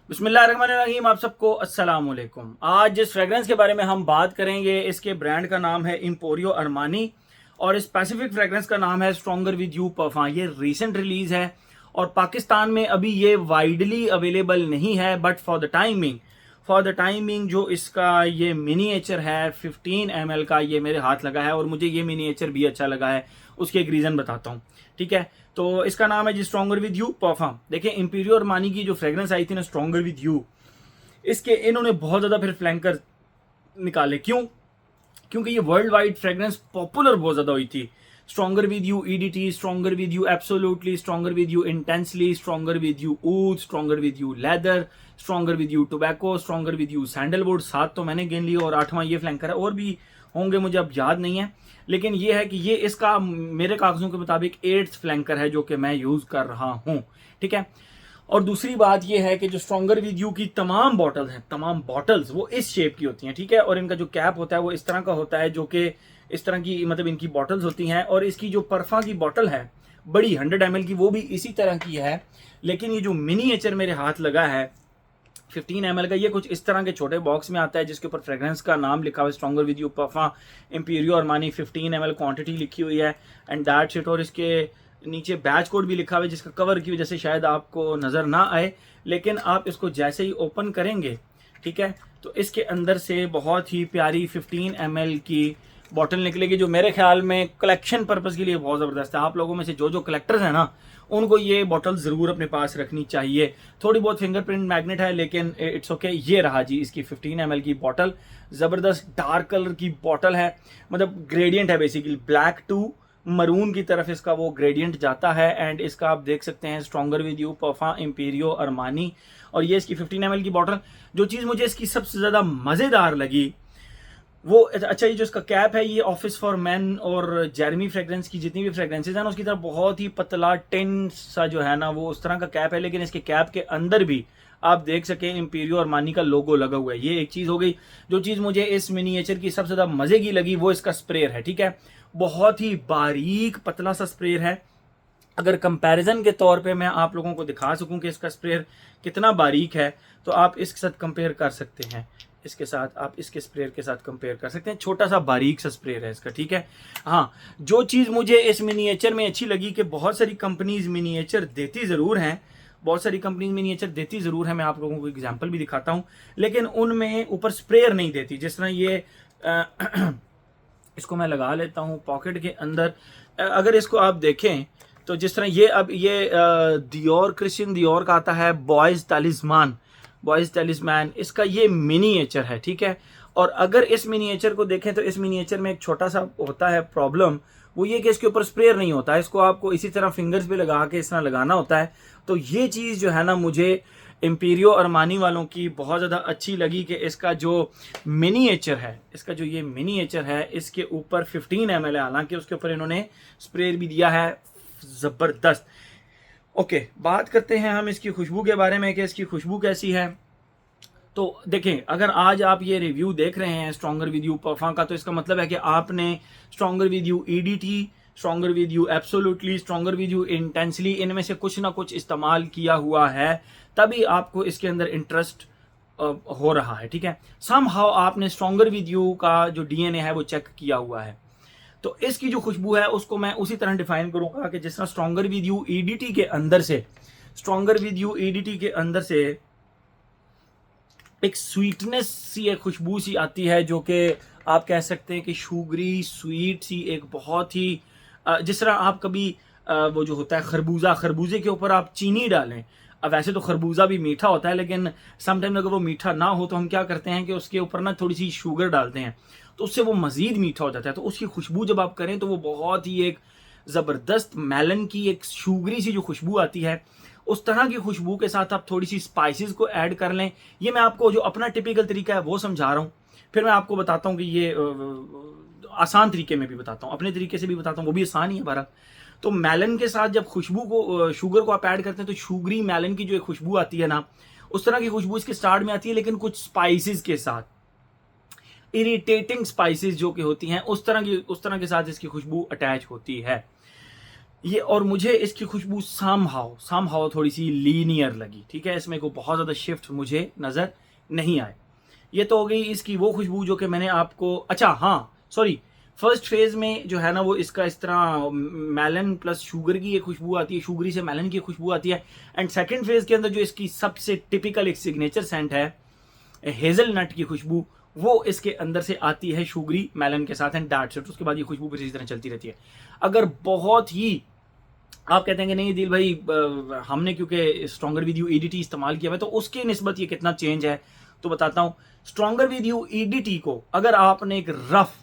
बिस्मिल्लाहिर्रहमानिर्रहीम। आप सबको अस्सलाम वालेकुम। आज जिस फ्रेगरेंस के बारे में हम बात करेंगे इसके ब्रांड का नाम है एम्पोरियो अरमानी और स्पेसिफिक फ्रेगरेंस का नाम है स्ट्रॉन्गर विद यू परफ्यूम। ये रीसेंट रिलीज है और पाकिस्तान में अभी ये वाइडली अवेलेबल नहीं है, बट फॉर द टाइमिंग जो इसका ये मिनीएचर है 15 ml का, ये मेरे हाथ लगा है और मुझे ये मिनीएचर भी अच्छा लगा है। उसके एक रीज़न बताता हूँ, ठीक है। तो इसका नाम है जी स्ट्रॉन्गर विद यू परफ्यूम। देखिए इंपीरियो अरमानी की जो फ्रेगरेंस आई थी ना स्ट्रॉन्गर विद यू, इसके इन्होंने बहुत ज़्यादा फिर फ्लैंकर निकाले। क्यों? क्योंकि ये वर्ल्ड वाइड फ्रेगरेंस पॉपुलर बहुत ज़्यादा हुई थी। Stronger with you EDT, stronger with you absolutely, stronger with you intensely, stronger with you oud, stronger with you leather, stronger with you tobacco, stronger with you sandalwood. 7 तो मैंने गिन लिए और 8वां ये फ्लैंकर है। और भी होंगे, मुझे अब याद नहीं है, लेकिन ये है कि ये इसका मेरे कागजों के मुताबिक 8th फ्लैंकर है जो कि मैं यूज़ कर रहा हूँ, ठीक है। और दूसरी बात यह है कि जो स्ट्रॉन्गर विद यू की तमाम बॉटल्स हैं, तमाम बॉटल्स वो इस शेप की होती हैं, ठीक है। और इनका जो कैप होता है वो इस तरह का होता है, जो कि इस तरह की मतलब इनकी बॉटल्स होती हैं। और इसकी जो परफा की बॉटल है बड़ी 100 ml की, वो भी इसी तरह की है। लेकिन ये जो मिनीएचर मेरे हाथ लगा है 15 ml का, ये कुछ इस तरह के छोटे बॉक्स में आता है जिसके ऊपर फ्रेग्रेंस का नाम लिखा हुआ है stronger with you perfume Emporio Armani, 15 ml quantity लिखी हुई है एंड दैट्स इट। और इसके नीचे बैच कोड भी लिखा हुआ है जिसका कवर की वजह से शायद आपको नज़र ना आए, लेकिन आप इसको जैसे ही ओपन करेंगे, ठीक है, तो इसके अंदर से बहुत ही प्यारी 15 ml की बॉटल निकलेगी, जो मेरे ख्याल में कलेक्शन पर्पज़ के लिए बहुत ज़बरदस्त है। आप लोगों में से जो जो कलेक्टर्स हैं ना, उनको ये बॉटल ज़रूर अपने पास रखनी चाहिए। थोड़ी बहुत फिंगरप्रिंट मैग्नेट है लेकिन इट्स ओके। ये रहा जी इसकी 15 ml की बॉटल, ज़बरदस्त डार्क कलर की बॉटल है, मतलब ग्रेडियंट है बेसिकली, ब्लैक टू मरून की तरफ इसका वो ग्रेडियंट जाता है। एंड इसका आप देख सकते हैं stronger with you perfume Emporio Armani, और ये इसकी 15 ml की बॉटल। जो चीज़ मुझे इसकी सबसे ज़्यादा मज़ेदार लगी वो, अच्छा, ये जो इसका कैप है ये ऑफिस फॉर मैन और जेरेमी फ्रेग्रेंस की जितनी भी फ्रेग्रेंसेज हैं ना उसकी तरफ बहुत ही पतला टिन सा जो है ना वो उस तरह का कैप है, लेकिन इसके कैप के अंदर भी आप देख सकें एम्पीरियो अरमानी का लोगो लगा हुआ है। ये एक चीज़ हो गई। जो चीज़ मुझे इस मिनीएचर की सबसे ज़्यादा मज़े की लगी वो इसका स्प्रेयर है, ठीक है। बहुत ही बारीक पतला सा स्प्रेयर है। अगर कंपैरिजन के तौर पे मैं आप लोगों को दिखा सकूं कि इसका स्प्रेयर कितना बारीक है, तो आप इसके साथ कंपेयर कर सकते हैं। इसके साथ आप इसके स्प्रेयर के साथ कंपेयर कर सकते हैं। छोटा सा बारीक सा स्प्रेयर है इसका, ठीक है। हाँ, जो चीज़ मुझे इस मिनीएचर में अच्छी लगी कि बहुत सारी कंपनीज मिनीएचर देती ज़रूर हैं, बहुत सारी कंपनीज मिनीएचर देती ज़रूर है, मैं आप लोगों को एग्जाम्पल भी दिखाता हूँ, लेकिन उनमें ऊपर स्प्रेयर नहीं देती। जिस तरह ये इसको मैं लगा लेता हूँ पॉकेट के अंदर। अगर इसको आप देखें तो जिस तरह ये अब ये दियोर, क्रिश्चियन दियोर का आता है बॉयज़ टैलिस्मैन, इसका ये मिनीएचर है, ठीक है। और अगर इस मिनीएचर को देखें तो इस मिनीएचर में एक छोटा सा होता है प्रॉब्लम, वो ये कि इसके ऊपर स्प्रेयर नहीं होता है, इसको आपको इसी तरह फिंगर्स पे लगा के इस तरह लगाना होता है। तो ये चीज़ जो है ना मुझे एम्पीरियो अरमानी वालों की बहुत ज़्यादा अच्छी लगी कि इसका जो मिनीएचर है, इसका जो ये मिनीएचर है इसके ऊपर 15 ml है, हालांकि उसके ऊपर इन्होंने स्प्रेयर भी दिया है। ज़बरदस्त। ओके, बात करते हैं हम इसकी खुशबू के बारे में कि इसकी खुशबू कैसी है। तो देखें, अगर आज आप ये रिव्यू देख रहे हैं स्ट्रॉन्गर विद यू परफ्यूम का, तो इसका मतलब है कि आपने stronger with you EDT, stronger with you absolutely, stronger with you intensely, इनमें से कुछ ना कुछ इस्तेमाल किया हुआ है, तभी आपको इसके अंदर इंटरेस्ट हो रहा है, ठीक है। समहाउ आपने स्ट्रॉन्गर विद यू का जो डीएनए है वो चेक किया हुआ है। तो इसकी जो खुशबू है उसको मैं उसी तरह डिफाइन करूंगा कि जिस तरह स्ट्रॉन्गर विद यू ईडीटी के अंदर से, स्ट्रॉन्गर विद यू ईडीटी के अंदर से एक स्वीटनेस सी, एक खुशबू सी आती है, जो कि आप कह सकते हैं कि शुगरी स्वीट सी, एक बहुत ही जिस तरह आप कभी वो जो होता है खरबूजा, खरबूजे के ऊपर आप चीनी डालें। अब वैसे तो खरबूजा भी मीठा होता है, लेकिन समटाइम अगर वो मीठा ना हो तो हम क्या करते हैं कि उसके ऊपर ना थोड़ी सी शुगर डालते हैं, तो उससे वो मज़ीद मीठा हो जाता है। तो उसकी खुशबू जब आप करें तो वो बहुत ही एक ज़बरदस्त मेलन की एक शुगरी सी जो खुशबू आती है, उस तरह की खुशबू के साथ आप थोड़ी सी स्पाइसेस को ऐड कर लें। ये मैं आपको जो अपना टिपिकल तरीका है वो समझा रहा हूँ, फिर मैं आपको बताता हूँ कि ये आसान तरीके में भी बताता हूँ, अपने तरीके से भी बताता हूँ, वो भी आसान ही है बहरहाल। तो मेलन के साथ जब खुशबू को, शुगर को आप ऐड करते हैं तो शुगरी मेलन की जो एक खुशबू आती है ना, उस तरह की खुशबू इसके स्टार्ट में आती है, लेकिन कुछ स्पाइसेस के साथ, इरिटेटिंग स्पाइसेस जो कि होती हैं, उस तरह के साथ इसकी खुशबू अटैच होती है। ये और मुझे इसकी खुशबू सामहाव थोड़ी सी लीनियर लगी, ठीक है, इसमें को बहुत ज़्यादा शिफ्ट मुझे नज़र नहीं आए। ये तो हो गई इसकी वो खुशबू जो कि मैंने आपको, अच्छा हाँ सॉरी, फर्स्ट फेज में जो है ना वो इसका इस तरह मेलन प्लस शुगर की ये खुशबू आती है, शुगरी से मेलन की खुशबू आती है। एंड सेकंड फेज के अंदर जो इसकी सबसे टिपिकल एक सिग्नेचर सेंट है हेजल नट की खुशबू, वो इसके अंदर से आती है शुगरी मेलन के साथ, एंड दैट्स इट। उसके बाद ये खुशबू फिर इसी तरह चलती रहती है। अगर बहुत ही आप कहते हैं कि नहीं दिल भाई हमने क्योंकि स्ट्रॉन्गर विद यू ईडीटी इस्तेमाल किया है तो उसकी निस्बत ये कितना चेंज है, तो बताता हूँ। स्ट्रॉन्गर विद यू ईडीटी को अगर आपने एक रफ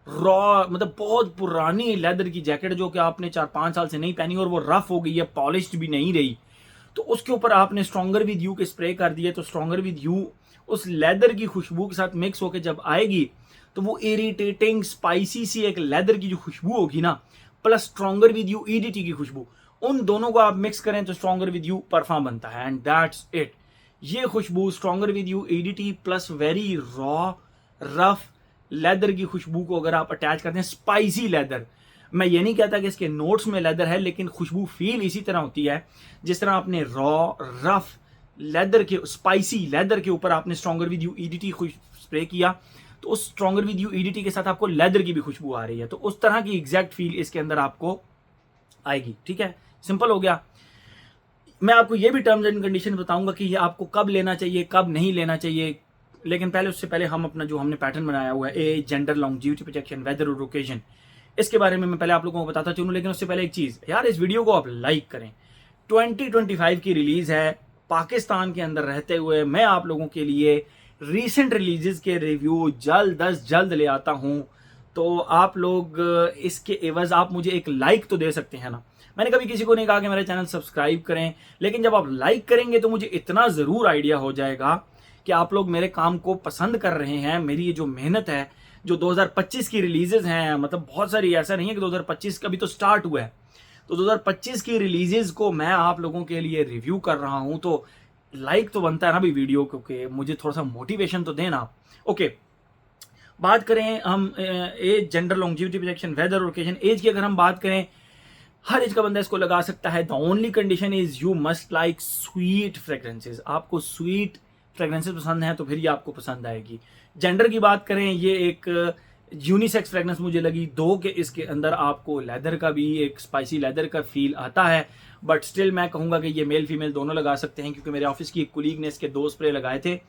रॉ मतलब बहुत पुरानी लेदर की जैकेट जो कि आपने 4-5 साल से नहीं पहनी और वो रफ हो गई है, पॉलिश्ड भी नहीं रही, तो उसके ऊपर आपने स्ट्रॉन्गर विद यू के स्प्रे कर दिए, तो स्ट्रॉन्गर विद यू उस लेदर की खुशबू के साथ मिक्स होकर जब आएगी तो वो इरिटेटिंग स्पाइसी सी एक लेदर की जो खुशबू होगी ना, plus stronger with you EDT की खुशबू, उन दोनों को आप मिक्स करें तो स्ट्रॉन्गर विद यू परफ्यूम बनता है, एंड दैट्स इट। ये खुशबू stronger with you EDT plus very raw rough leather की खुशबू को अगर आप अटैच करते हैं, स्पाइसी लेदर, मैं ये नहीं कहता कि इसके नोट्स में लेदर है, लेकिन खुशबू फील इसी तरह होती है जिस तरह आपने रॉ रफ लेदर के स्पाइसी लेदर के ऊपर आपने stronger with you EDT spray किया, तो उस स्ट्रॉन्गर विद यू ईडीटी के साथ आपको लेदर की भी खुशबू आ रही है, तो उस तरह की एग्जैक्ट फील इसके अंदर आपको आएगी, ठीक है। सिंपल हो गया। मैं आपको ये भी टर्म्स एंड कंडीशन बताऊंगा कि ये आपको कब लेना चाहिए कब नहीं लेना चाहिए, लेकिन पहले उससे पहले हम अपना जो हमने पैटर्न बनाया हुआ है age gender longevity projection weather और ओकेजन, इसके बारे में मैं पहले आप लोगों को बताता चलूं। लेकिन उससे पहले एक चीज़ यार, इस वीडियो को आप लाइक करें। 2025 की रिलीज़ है, पाकिस्तान के अंदर रहते हुए मैं आप लोगों के लिए रीसेंट रिलीजेस के रिव्यू जल्द ले आता हूं, तो आप लोग इसके एवज आप मुझे एक लाइक तो दे सकते हैं ना। मैंने कभी किसी को नहीं कहा कि मेरा चैनल सब्सक्राइब करें, लेकिन जब आप लाइक करेंगे तो मुझे इतना ज़रूर आइडिया हो जाएगा कि आप लोग मेरे काम को पसंद कर रहे हैं। मेरी ये जो मेहनत है, जो 2025 की रिलीजेस हैं, मतलब बहुत सारी, ऐसा नहीं है कि 2025 का भी तो स्टार्ट हुआ है, तो 2025 की रिलीजेस को मैं आप लोगों के लिए रिव्यू कर रहा हूं, तो लाइक तो बनता है ना भी वीडियो, क्योंकि मुझे थोड़ा सा मोटिवेशन तो देना। ओके, बात करें हम age gender longevity projection weather और ओकेजन। एज की अगर हम बात करें, हर एज का बंदा इसको लगा सकता है। The only condition is you must like sweet fragrances. आपको स्वीट फ्रेग्रेंसेज पसंद है तो फिर ये आपको पसंद आएगी। जेंडर की बात करें, ये एक यूनिसेक्स फ्रेग्रेंस मुझे लगी, दो के इसके अंदर आपको लेदर का भी एक स्पाइसी लेदर का फील आता है, बट स्टिल मैं कहूँगा कि ये मेल फीमेल दोनों लगा सकते हैं, क्योंकि मेरे ऑफिस की एक कुलीग ने इसके 2 स्प्रे लगाए थे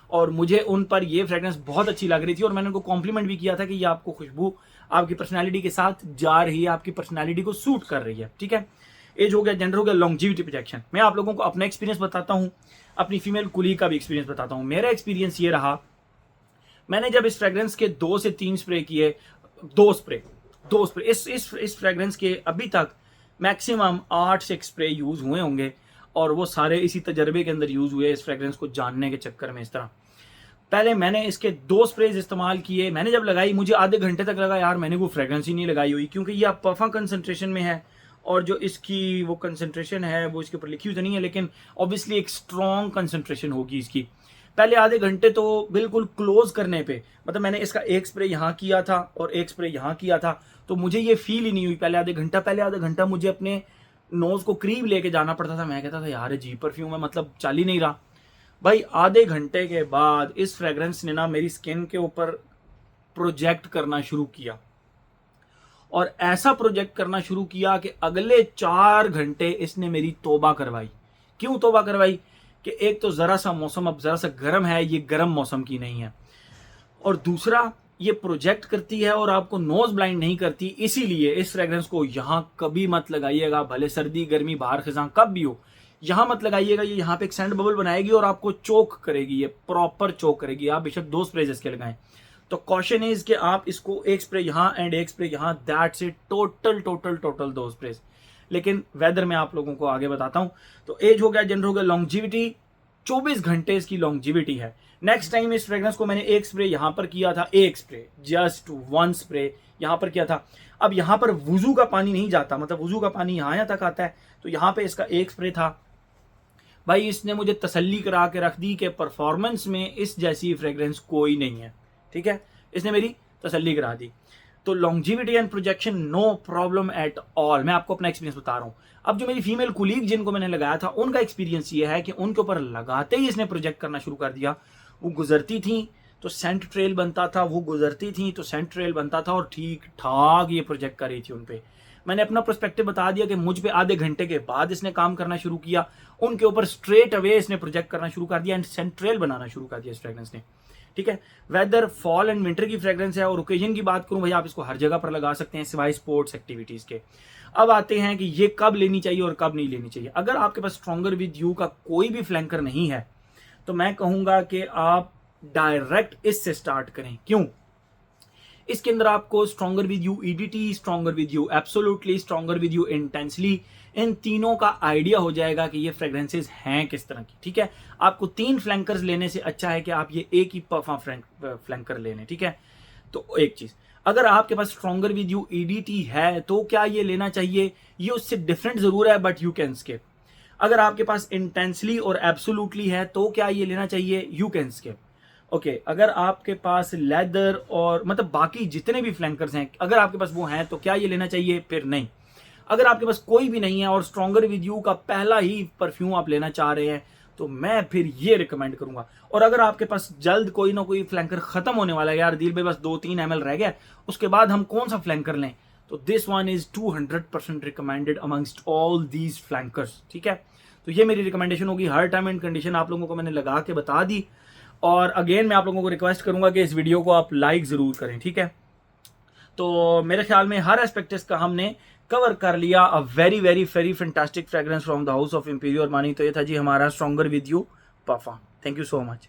और मुझे उन पर ये फ्रेग्रेंस बहुत अच्छी लग रही थी और मैंने उनको कॉम्प्लीमेंट भी किया था कि ये आपको खुशबू आपकी पर्सनैलिटी के साथ जा रही है, आपकी पर्सनैलिटी को सूट कर रही है, ठीक है। एज हो गया, जेंडर हो गया, लॉन्जिविटी प्रोजेक्शन। मैं आप लोगों को अपना एक्सपीरियंस बताता हूँ, अपनी फीमेल कुलीग का भी एक्सपीरियंस बताता हूँ। मेरा एक्सपीरियंस ये रहा, मैंने जब इस फ्रेग्रेंस के 2 से 3 स्प्रे किए, 2 स्प्रे इस फ्रेग्रेंस के अभी तक मैक्सिमम 8 से स्प्रे यूज हुए होंगे और वो सारे इसी तजर्बे के अंदर यूज हुए, इस फ्रेग्रेंस को जानने के चक्कर में। इस तरह पहले मैंने इसके 2 स्प्रेज इस्तेमाल किए, मैंने जब लगाई मुझे आधे घंटे तक लगा यार मैंने वो फ्रेग्रेंस ही नहीं लगाई हुई, क्योंकि ये आप परफा कंसंट्रेशन में है और जो इसकी वो कंसंट्रेशन है वो इसके ऊपर लिखी हुई तो नहीं है, लेकिन ऑब्वियसली एक स्ट्रॉन्ग कंसंट्रेशन होगी इसकी। पहले आधे घंटे तो बिल्कुल क्लोज करने पे, मतलब मैंने इसका एक स्प्रे यहाँ किया था और एक स्प्रे यहाँ किया था, तो मुझे ये फील ही नहीं हुई पहले आधे घंटा मुझे अपने नोज को करीब लेके जाना पड़ता था। मैं कहता था यार अजीब परफ्यूम है, मतलब चल ही नहीं रहा। भाई आधे घंटे के बाद इस फ्रेग्रेंस ने ना मेरी स्किन के ऊपर प्रोजेक्ट करना शुरू किया, और ऐसा प्रोजेक्ट करना शुरू किया कि अगले 4 घंटे इसने मेरी तौबा करवाई। क्यों तौबा करवाई? कि एक तो जरा सा मौसम अब जरा सा गर्म है, ये गर्म मौसम की नहीं है, और दूसरा ये प्रोजेक्ट करती है और आपको नोज ब्लाइंड नहीं करती। इसीलिए इस फ्रेग्रेंस को यहाँ कभी मत लगाइएगा, भले सर्दी गर्मी बाहर खिजां कब भी हो, यहाँ मत लगाइएगा। ये यहाँ पे एक सैंड बबल बनाएगी और आपको चोक करेगी, ये प्रॉपर चोक करेगी। आप बेशक 2 स्प्रे इसके लगाएं, तो कॉशन इज कि आप इसको एक स्प्रे यहाँ एंड एक स्प्रे यहाँ, दैट्स इट, टोटल 2 स्प्रे। लेकिन वेदर में आप लोगों को आगे बताता हूँ। तो एज हो गया, जेंडर हो गया, लॉन्जिविटी 24 घंटे इसकी लॉन्जिविटी है। नेक्स्ट टाइम इस फ्रेग्रेंस को मैंने एक स्प्रे यहाँ पर किया था, एक स्प्रे, जस्ट 1 स्प्रे यहाँ पर किया था। अब यहाँ पर वुजू का पानी नहीं जाता, मतलब वुजू का पानी यहाँ तक आता है, तो यहाँ पे इसका एक स्प्रे था। भाई इसने मुझे तसल्ली करा के रख दी कि परफॉर्मेंस में इस जैसी फ्रेग्रेंस कोई नहीं है, ठीक है, इसने मेरी तसल्ली करा दी। तो longevity and projection no problem at all. मैं आपको अपना एक्सपीरियंस बता रहा हूँ। अब जो मेरी फीमेल कुलीग जिनको मैंने लगाया था उनका एक्सपीरियंस ये है कि उनके ऊपर लगाते ही इसने प्रोजेक्ट करना शुरू कर दिया। वो गुजरती थी तो सेंट ट्रेल बनता था, वो गुजरती थी तो सेंट ट्रेल बनता था और ठीक ठाक ये प्रोजेक्ट कर रही थी उन पे। मैंने अपना पर्सपेक्टिव बता दिया कि मुझ पे आधे घंटे के बाद इसने काम करना शुरू किया, उनके ऊपर स्ट्रेट अवे इसने प्रोजेक्ट करना शुरू कर दिया एंड सेंट ट्रेल बनाना शुरू कर दिया इस फ्रेग्रेंस ने। ठीक है, वेदर फॉल एंड विंटर की फ्रेग्रेंस है और ओकेजन की बात करूं भाई आप इसको हर जगह पर लगा सकते हैं सिवाय स्पोर्ट्स एक्टिविटीज के। अब आते हैं कि ये कब लेनी चाहिए और कब नहीं लेनी चाहिए। अगर आपके पास स्ट्रॉन्गर विद यू का कोई भी फ्लैंकर नहीं है तो मैं कहूंगा कि आप डायरेक्ट इससे स्टार्ट करें। क्यों? इसके अंदर आपको stronger with you EDT, stronger with you absolutely, stronger with you intensely, इन तीनों का आइडिया हो जाएगा कि ये फ्रेग्रेंसेस हैं किस तरह की। ठीक है, आपको 3 फ्लैंकर्स लेने से अच्छा है कि आप ये एक ही परफॉर्म फ्लैंकर ले लें। ठीक है, तो एक चीज, अगर आपके पास स्ट्रॉन्गर विद यू ईडीटी है तो क्या ये लेना चाहिए? ये उससे डिफरेंट जरूर है बट यू कैन स्किप। अगर आपके पास इंटेंसली और एब्सोल्युटली है तो क्या ये लेना चाहिए? You can skip. ओके, अगर आपके पास लेदर और मतलब बाकी जितने भी फ्लैंकर्स हैं अगर आपके पास वो हैं तो क्या ये लेना चाहिए? फिर नहीं। अगर आपके पास कोई भी नहीं है और स्ट्रॉन्गर विद यू का पहला ही परफ्यूम आप लेना चाह रहे हैं तो मैं फिर ये रिकमेंड करूंगा। और अगर आपके पास जल्द कोई ना कोई फ्लैंकर खत्म होने वाला है, यार दिल भाई बस 2-3 ml रह गया, उसके बाद हम कौन सा फ्लैंकर लें, तो this one is 200% recommended amongst all these flankers. ठीक है, तो ये मेरी रिकमेंडेशन होगी। हर टाइम एंड कंडीशन आप लोगों को मैंने लगा के बता दी। और अगेन मैं आप लोगों को रिक्वेस्ट करूंगा कि इस वीडियो को आप लाइक जरूर करें। ठीक है, तो मेरे ख्याल में हर एस्पेक्ट का हमने कवर कर लिया। A very very very fantastic fragrance from the house of Emporio Armani. तो ये था जी हमारा stronger with you perfume. Thank you so much.